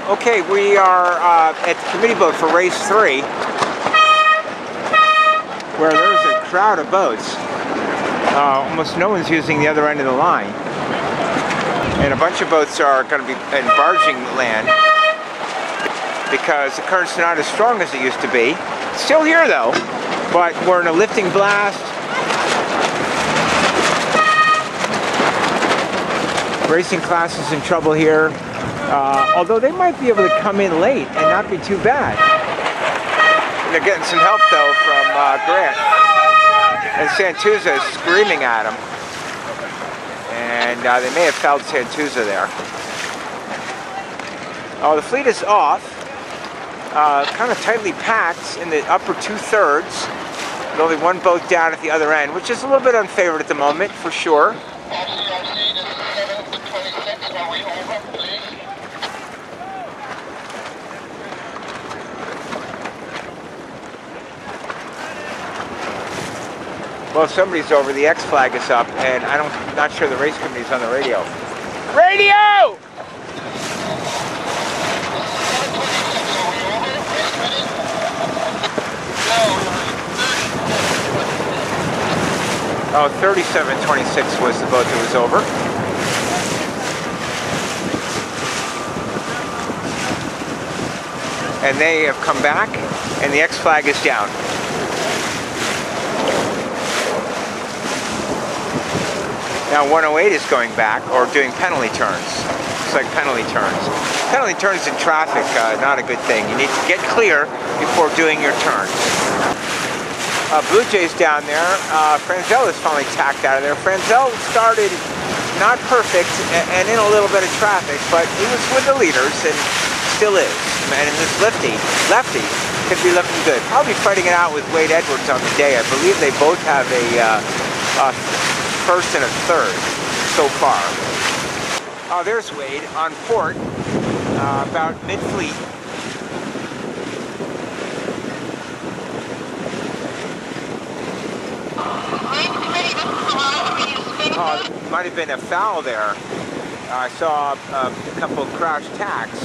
Okay, we are at the committee boat for race 3, where there's a crowd of boats. Almost no one's using the other end of the line. And a bunch of boats are going to be in barging land because the current's not as strong as it used to be. It's still here though, but we're in a lifting blast. Racing class is in trouble here. Although they might be able to come in late and not be too bad. They're getting some help though from Grant. And Santuza is screaming at him. And they may have fouled Santuza there. Oh, the fleet is off. Kind of tightly packed in the upper 2/3. With only one boat down at the other end, which is a little bit unfavored at the moment, for sure. Well, somebody's over, the X flag is up, and I'm not sure the race committee's on the radio. Radio! Oh, 3726 was the boat that was over. And they have come back, and the X flag is down. Now 108 is going back, or doing penalty turns. It's like penalty turns. Penalty turns in traffic, not a good thing. You need to get clear before doing your turns. Blue Jay's down there. Franzel is finally tacked out of there. Franzel started not perfect and in a little bit of traffic, but he was with the leaders and still is. And in this lefty could be looking good. Probably fighting it out with Wade Edwards on the day. I believe they both have a first and a third so far. Oh, there's Wade on port, about mid-fleet. Oh, might have been a foul there. I saw a couple of crash tacks.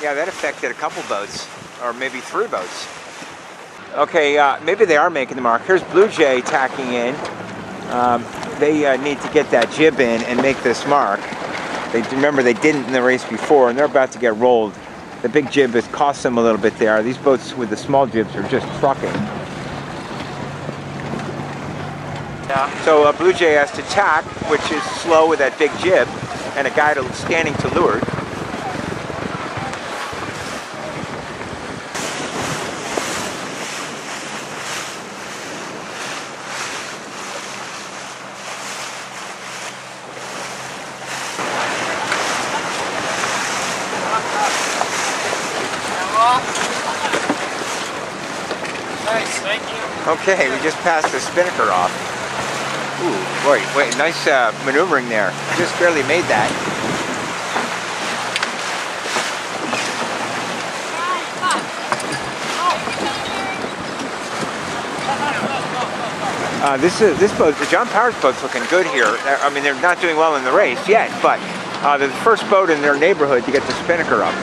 Yeah, that affected a couple boats, or maybe 3 boats. Okay, maybe they are making the mark. Here's Blue Jay tacking in. They need to get that jib in and make this mark. Remember, they didn't in the race before, and they're about to get rolled. The big jib has cost them a little bit there. These boats with the small jibs are just trucking. Yeah. So Blue Jay has to tack, which is slow with that big jib, and a guy standing to leeward. Nice, thank you. Okay, we just passed the spinnaker off. Ooh, wait, nice maneuvering there. Just barely made that. This boat, the John Powers boat's looking good here. I mean, they're not doing well in the race yet, but they're the first boat in their neighborhood to get the spinnaker up.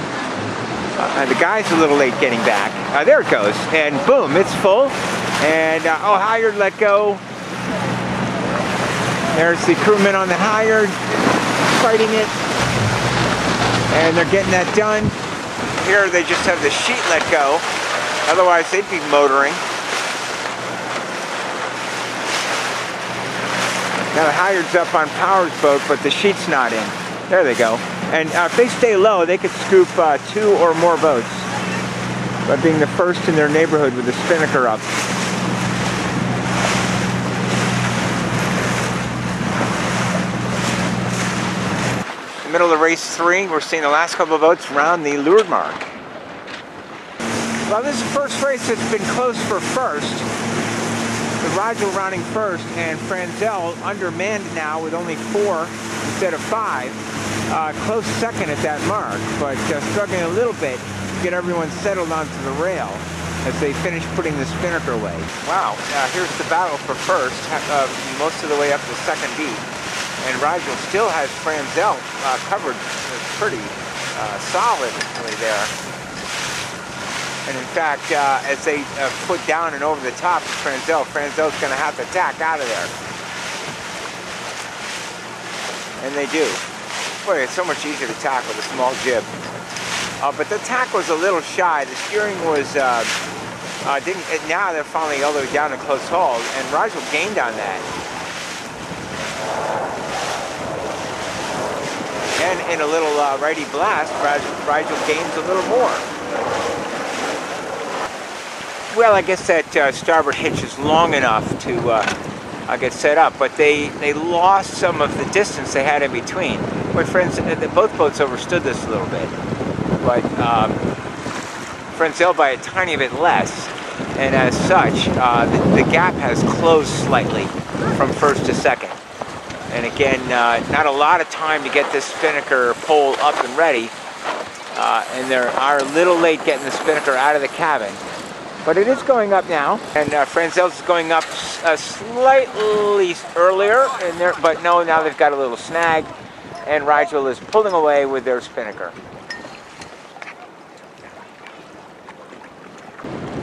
The guy's a little late getting back. There it goes, and boom, it's full. And oh, Halyard let go. There's the crewman on the Halyard fighting it, and they're getting that done. Here they just have the sheet let go. Otherwise, they'd be motoring. Now the Halyard's up on Powers' boat, but the sheet's not in. There they go. And if they stay low, they could scoop 2 or more boats by being the first in their neighborhood with the spinnaker up. In the middle of race 3, we're seeing the last couple of boats round the leeward mark. Well, this is the first race that's been close for first. The Rigel rounding first, and Franzel undermanned now with only 4 instead of 5. Close second at that mark, but struggling a little bit to get everyone settled onto the rail as they finish putting the spinnaker away. Wow, here's the battle for first, most of the way up the second beat. And Rigel still has Franzel covered pretty solidly there. And in fact, as they put down and over the top of Franzel's going to have to tack out of there. And they do. Boy, it's so much easier to tack with a small jib. But the tack was a little shy. The steering was, now they're finally all the way down to close haul, and Rigel gained on that. And in a little righty blast, Rigel gains a little more. Well, I guess that starboard hitch is long enough to get set up, but they lost some of the distance they had in between. My friends, both boats overstood this a little bit, but Franzel by a tiny bit less, and as such, the gap has closed slightly from first to second. And again, not a lot of time to get this spinnaker pole up and ready, and they are a little late getting the spinnaker out of the cabin. But it is going up now, and Franzel's going up slightly earlier, but no, now they've got a little snag, and Rigel is pulling away with their spinnaker.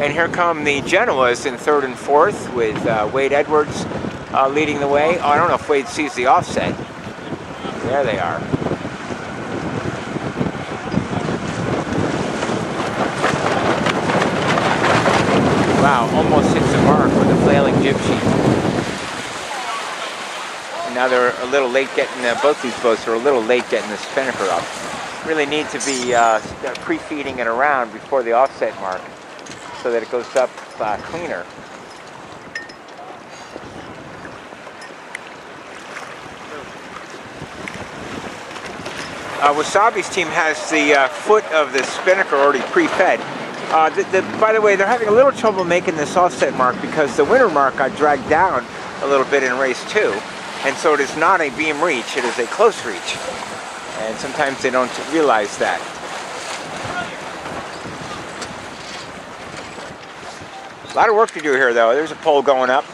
And here come the Genoas in third and fourth with Wade Edwards leading the way. Oh, I don't know if Wade sees the offset. There they are. Wow, almost hits the mark with a flailing jib sheet. And now they're a little late getting, both these boats are a little late getting the spinnaker up. Really need to be pre-feeding it around before the offset mark so that it goes up cleaner. Wasabi's team has the foot of the spinnaker already pre-fed. By the way, they're having a little trouble making this offset mark because the winter mark got dragged down a little bit in race 2, and so it is not a beam reach, it is a close reach, and sometimes they don't realize that. A lot of work to do here though. There's a pole going up.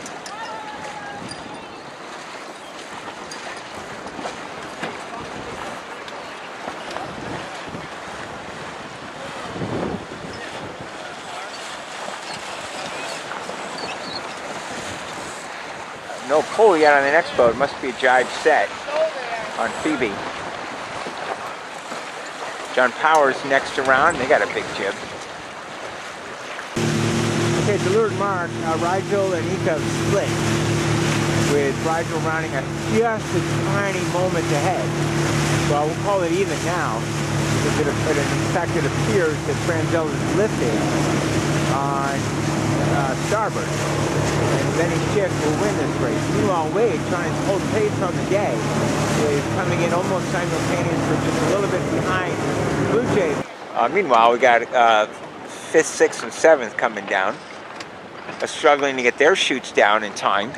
No pull yet on the next boat. Must be a jibe set on Phoebe. John Powers next around. They got a big jib. Okay, the leeward mark. Rigel and Ika split, with Rigel rounding just a tiny moment ahead. Well, we'll call it even now, because in fact it appears that Franzel is lifting on starboard. And then he shift will win this race. Meanwhile, Wade, trying to hold pace on the day, is coming in almost simultaneous, or just a little bit behind Blue Jays. Meanwhile, we got 5th, 6th, and 7th coming down, struggling to get their chutes down in time.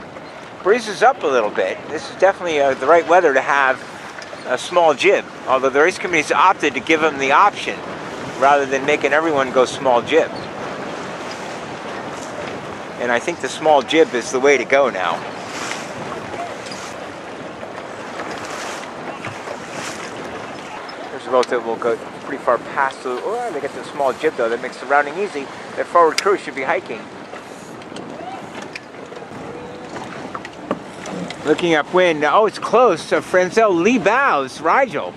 Breezes up a little bit. This is definitely the right weather to have a small jib, although the race committee's opted to give them the option rather than making everyone go small jib. And I think the small jib is the way to go now. There's a boat that will go pretty far past the, oh, they get the small jib though, that makes the rounding easy. That forward crew should be hiking. Looking upwind, oh, it's close. Franzel lee bows Rigel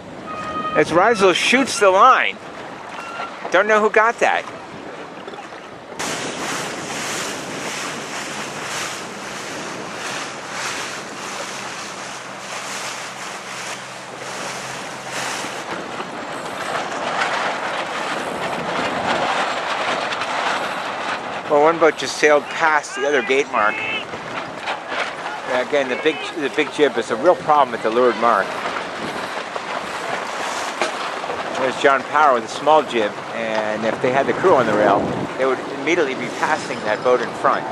as Rigel shoots the line. Don't know who got that. Well, one boat just sailed past the other gate mark. And again, the big jib is a real problem at the leeward mark. There's John Power with a small jib, and if they had the crew on the rail, they would immediately be passing that boat in front.